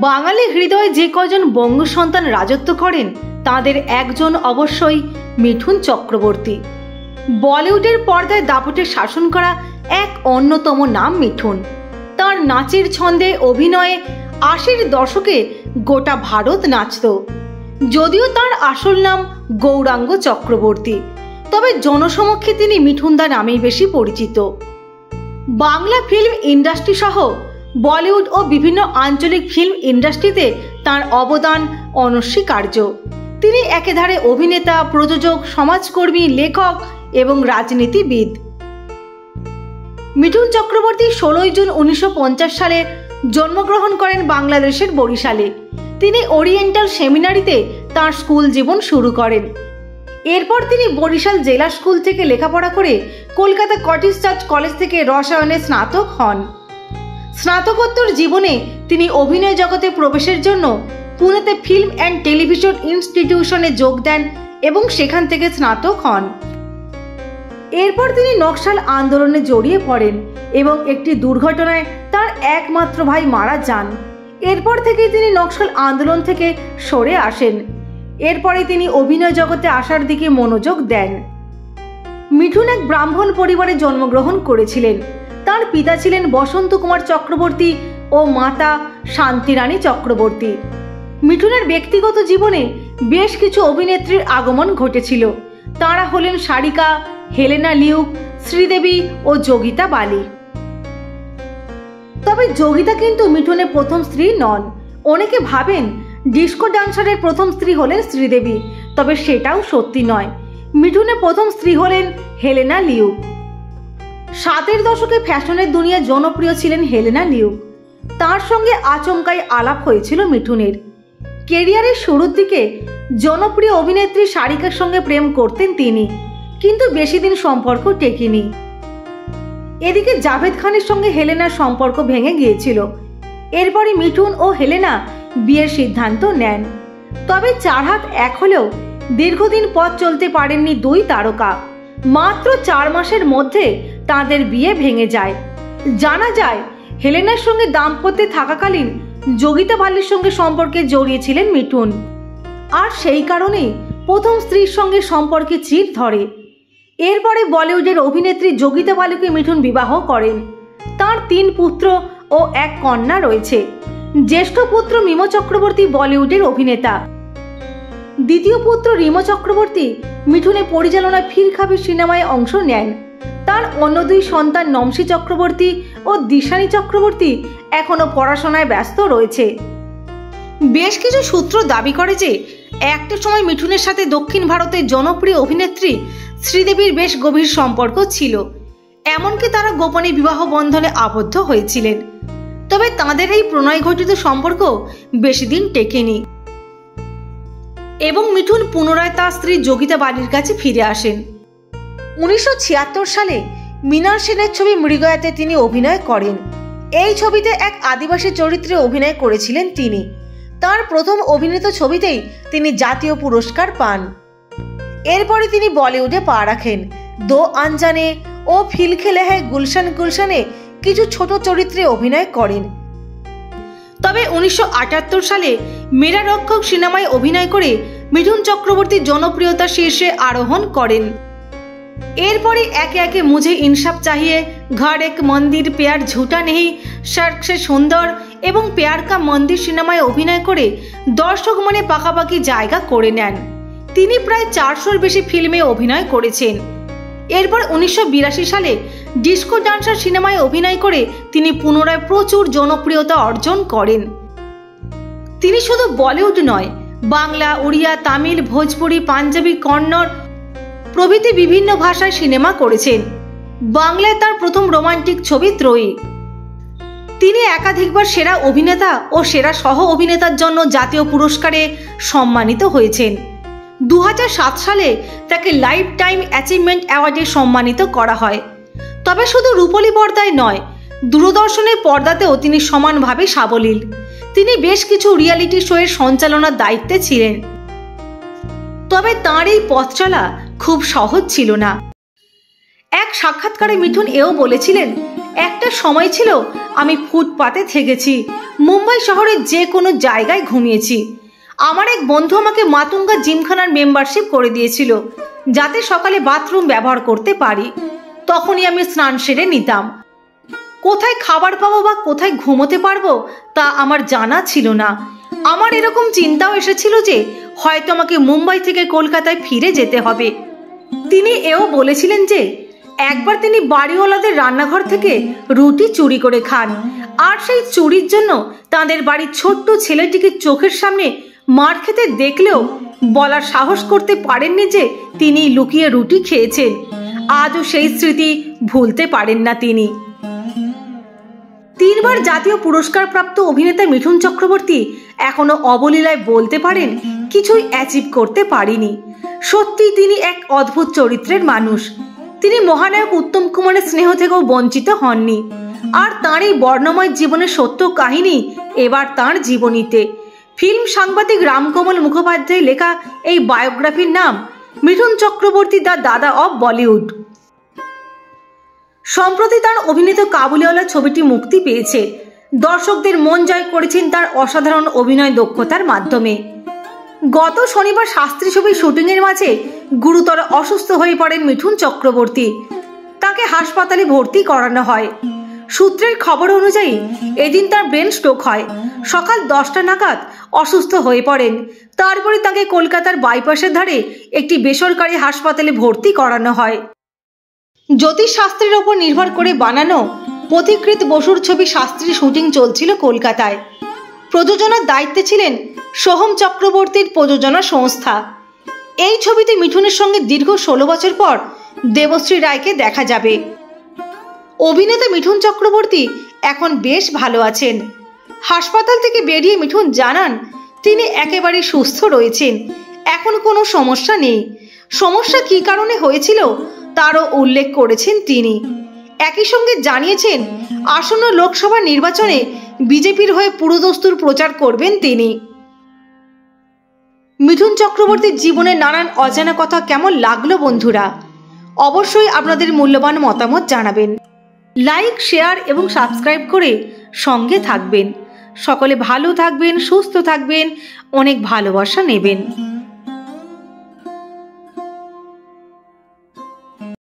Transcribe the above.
বাঙালি হৃদয়ে যে কজন বঙ্গ সন্তান রাজত্ব করেন তাদের একজন অবশ্যই মিঠুন চক্রবর্তী। বলিউডের পর্দায় দাপটে শাসন করা এক অন্যতম নাম মিঠুন। তার নাচের ছন্দে অভিনয়ে ৮০-র দশকে গোটা ভারত নাচত। যদিও তার আসল নাম গৌরাঙ্গ চক্রবর্তী, তবে জনসমক্ষে তিনি মিঠুনদা নামেই বেশি পরিচিত। বাংলা ফিল্ম ইন্ডাস্ট্রি সহ বলিউড ও বিভিন্ন আঞ্চলিক ফিল্ম ইন্ডাস্ট্রিতে তার অবদান অনস্বীকার্য। তিনি একেধারে অভিনেতা, প্রযোজক, সমাজকর্মী, লেখক এবং রাজনীতিবিদ। মিঠুন চক্রবর্তী ১৬ জুন ১৯৫০ সালে জন্মগ্রহণ করেন বাংলাদেশের বরিশালে। তিনি ওরিয়েন্টাল সেমিনারিতে তার স্কুল জীবন শুরু করেন। এরপর তিনি বরিশাল জেলা স্কুল থেকে লেখাপড়া করে কলকাতা কটেজ চার্চ কলেজ থেকে রসায়নে স্নাতক হন। স্নাতকোত্তর জীবনে তিনি অভিনয় জগতে প্রবেশের জন্য পুনেতে ফিল্ম অ্যান্ড টেলিভিশন ইনস্টিটিউশনে যোগ দেন এবং সেখান থেকে স্নাতক হন। এরপর তিনি নকশাল আন্দোলনে জড়িয়ে পড়েন এবং একটি দুর্ঘটনায় তার একমাত্র ভাই মারা যান। এরপর থেকেই তিনি নকশাল আন্দোলন থেকে সরে আসেন। এরপরে তিনি অভিনয় জগতে আসার দিকে মনোযোগ দেন। মিঠুন এক ব্রাহ্মণ পরিবারে জন্মগ্রহণ করেছিলেন। তার পিতা ছিলেন বসন্ত কুমার চক্রবর্তী ও মাতা শান্তিরানী চক্রবর্তী। মিঠুনের ব্যক্তিগত জীবনে বেশ কিছু অভিনেত্রীর আগমন ঘটেছিল। তারা হলেন সারিকা, হেলেনা লিউক, শ্রীদেবী ও যোগিতা বালি। তবে যোগিতা কিন্তু মিঠুনের প্রথম স্ত্রী নন। অনেকে ভাবেন ডিস্কো ডান্সারের প্রথম স্ত্রী হলেন শ্রীদেবী, তবে সেটাও সত্যি নয়। মিঠুনের প্রথম স্ত্রী হলেন হেলেনা লিউক। ৭০-এর দশকে ফ্যাশনের দুনিয়ায় জনপ্রিয় ছিলেন হেলেনা লিউক। তার সঙ্গে আচমকাই আলাপ হয়েছিল মিঠুনের। কেরিয়ারের শুরুর দিকে জনপ্রিয় অভিনেত্রী সারিকার সঙ্গে প্রেম করতেন তিনি, কিন্তু বেশি দিন সম্পর্ক টেকেনি। এদিকে জাভেদ খানের সঙ্গে হেলেনার সম্পর্ক ভেঙে গিয়েছিল। এরপরে মিঠুন ও হেলেনা বিয়ের সিদ্ধান্ত নেন। তবে ৪ হাত এক হলেও দীর্ঘদিন পথ চলতে পারেননি দুই তারকা। মাত্র ৪ মাসের মধ্যে তাদের বিয়ে ভেঙে যায়। জানা যায় হেলেনার সঙ্গে দাম্পত্যে থাকাকালীন যোগিতা বালির সঙ্গে সম্পর্কে জড়িয়েছিলেন মিঠুন, আর সেই কারণেই প্রথম স্ত্রীর সঙ্গে সম্পর্কে চির ধরে। এরপরে বলিউডের অভিনেত্রী যোগিতা বালিকে মিঠুন বিবাহ করেন। তার ৩ পুত্র ও ১ কন্যা রয়েছে। জ্যেষ্ঠ পুত্র মিমো চক্রবর্তী বলিউডের অভিনেতা। দ্বিতীয় পুত্র রিমো চক্রবর্তী মিঠুনের পরিচালনায় ফির খাবি সিনেমায় অংশ নেন। তার অন্য ২ সন্তান নমসী চক্রবর্তী ও দিশানী চক্রবর্তী এখনো পড়াশোনায় ব্যস্ত রয়েছে। বেশ কিছু সূত্র দাবি করে যে একটা সময় মিঠুনের সাথে দক্ষিণ ভারতের জনপ্রিয় অভিনেত্রী শ্রীদেবীর বেশ গভীর সম্পর্ক ছিল। এমনকি তারা গোপনে বিবাহ বন্ধনে আবদ্ধ হয়েছিলেন। তবে তাঁদের এই প্রণয় ঘটিত সম্পর্ক বেশি দিন টেকেনি এবং মিঠুন পুনরায় তার স্ত্রী যোগিতা বালির কাছে ফিরে আসেন। ১৯৭৬ সালে মৃণাল সেনের ছবি মৃগয়াতে তিনি অভিনয় করেন। এই ছবিতে এক আদিবাসী চরিত্রে অভিনয় করেছিলেন তিনি। তার প্রথম অভিনীত ছবিতেই তিনি জাতীয় পুরস্কার পান। এরপরে তিনি বলিউডে পা রাখেন। দো আনজানে ও ফিল খেলে হ্যায় গুলশান গুলশানে কিছু ছোট চরিত্রে অভিনয় করেন। তবে ১৯৭৮ সালে মেরা রক্ষক সিনেমায় অভিনয় করে মিঠুন চক্রবর্তী জনপ্রিয়তা শীর্ষে আরোহণ করেন। এরপরে একে একে মুঝে ইনসাফ চাহিয়ে, ঘর এক মন্দির, প্যার ঝুটা নেহি, শর্ক সে সুন্দর এবং প্যার কা মন্দির সিনেমায় অভিনয় করে দর্শক মনে পাকাপাকি জায়গা করে নেন। তিনি প্রায় ৪০০-র বেশি ফিল্মে অভিনয় করেছেন। এরপর ১৯৮২ সালে ডিস্কো ডান্সার সিনেমায় অভিনয় করে তিনি পুনরায় প্রচুর জনপ্রিয়তা অর্জন করেন। তিনি শুধু বলিউড নয়, বাংলা, উড়িয়া, তামিল, ভোজপুরি, পাঞ্জাবি, কন্নড় প্রভৃতি বিভিন্ন ভাষায় সিনেমা করেছেন। বাংলায় তার প্রথম রোমান্টিক ছবি ত্রয়ী। তিনি একাধিকবার সেরা অভিনেতা ও সেরা সহ অভিনেতার জন্য জাতীয় পুরস্কারে সম্মানিত হয়েছেন। ২০০৭ সালে তাকে লাইফ টাইম অ্যাচিভমেন্ট অ্যাওয়ার্ডে সম্মানিত করা হয়। তবে শুধু রূপলী পর্দায় নয়, দূরদর্শনের পর্দাতেও তিনি সমানভাবে সাবলীল। তিনি বেশ কিছু রিয়ালিটি শোয়ের সঞ্চালনার দায়িত্বে ছিলেন। তবে তাঁর এই পথ চলা খুব সহজ ছিল না। এক সাক্ষাৎকারে মিঠুন এও বলেছিলেন, একটা সময় ছিল আমি ফুটপাতে থেকেছি, মুম্বাই শহরের যে কোনো জায়গায় ঘুমিয়েছি। আমার এক বন্ধু আমাকে মাতুঙ্গা জিমখানার মেম্বারশিপ করে দিয়েছিল, যাতে সকালে বাথরুম ব্যবহার করতে পারি। তখনই আমি স্নান সেরে নিতাম। কোথায় খাবার পাবো বা কোথায় ঘুমোতে পারবো তা আমার জানা ছিল না। আমার এরকম চিন্তাও এসেছিল যে হয়তো আমাকে মুম্বাই থেকে কলকাতায় ফিরে যেতে হবে। তিনি এও বলেছিলেন যে একবার তিনি বাড়িওয়ালাদের রান্নাঘর থেকে রুটি চুরি করে খান, আর সেই চুরির জন্য তাদের বাড়ির ছোট্ট ছেলেটিকে চোখের সামনে মার খেতে দেখলেও বলার সাহস করতে পারেননি যে তিনি লুকিয়ে রুটি খেয়েছেন। আজও সেই স্মৃতি ভুলতে পারেন না তিনি। 3 বার জাতীয় পুরস্কার প্রাপ্ত অভিনেতা মিঠুন চক্রবর্তী এখনো অবলীলায় বলতে পারেন কিছুই অ্যাচিভ করতে পারিনি। সত্যি তিনি এক অদ্ভুত চরিত্রের মানুষ। তিনি মহানায়ক উত্তম কুমারের স্নেহ থেকেও বঞ্চিত হননি। আর তাঁর এই বর্ণময় জীবনের সত্য কাহিনী এবার তাঁর জীবনীতে। ফিল্ম সাংবাদিক রামকমল মুখোপাধ্যায় লেখা এই বায়োগ্রাফির নাম মিঠুন চক্রবর্তী দ্য দাদা অব বলিউড। সম্প্রতি তার অভিনীত কাবুলিওয়ালা ছবিটি মুক্তি পেয়েছে। দর্শকদের মন জয় করেছেন তার অসাধারণ অভিনয় দক্ষতার মাধ্যমে। গত শনিবার শাস্ত্রী ছবির শুটিংয়ের মাঝে গুরুতর অসুস্থ হয়ে পড়েন মিঠুন চক্রবর্তী। তাকে হাসপাতালে ভর্তি করানো হয়। সূত্রের খবর অনুযায়ী এদিন তার ব্রেন স্ট্রোক হয়। সকাল 10টা নাগাদ অসুস্থ হয়ে পড়েন। তারপরে তাকে কলকাতার বাইপাসের ধারে একটি বেসরকারি হাসপাতালে ভর্তি করানো হয়। জ্যোতিষ শাস্ত্রের ওপর নির্ভর করে বানানো পথিকৃৎ বসুর ছবি শাস্ত্রী শুটিং চলছিল কলকাতায়। প্রযোজনার দায়িত্বে ছিলেন সোহম চক্রবর্তীর প্রযোজনা সংস্থা। এই ছবিতে মিঠুনের সঙ্গে দীর্ঘ 16 বছর পর দেবশ্রী রায়কে দেখা যাবে। অভিনেতা মিঠুন চক্রবর্তী এখন বেশ ভালো আছেন। হাসপাতাল থেকে বেরিয়ে মিঠুন জানান তিনি একেবারে সুস্থ রয়েছেন, এখন কোনো সমস্যা নেই। সমস্যা কী কারণে হয়েছিল তারও উল্লেখ করেছেন তিনি। একই সঙ্গে জানিয়েছেন আসন্ন লোকসভা নির্বাচনে বিজেপির হয়ে পুরোদস্তুর প্রচার করবেন তিনি। মিঠুন চক্রবর্তীর জীবনের নানান অজানা কথা কেমন লাগলো বন্ধুরা? অবশ্যই আপনাদের মূল্যবান মতামত জানাবেন। লাইক, শেয়ার এবং সাবস্ক্রাইব করে সঙ্গে থাকবেন। সকলে ভালো থাকবেন, সুস্থ থাকবেন, অনেক ভালোবাসা নেবেন।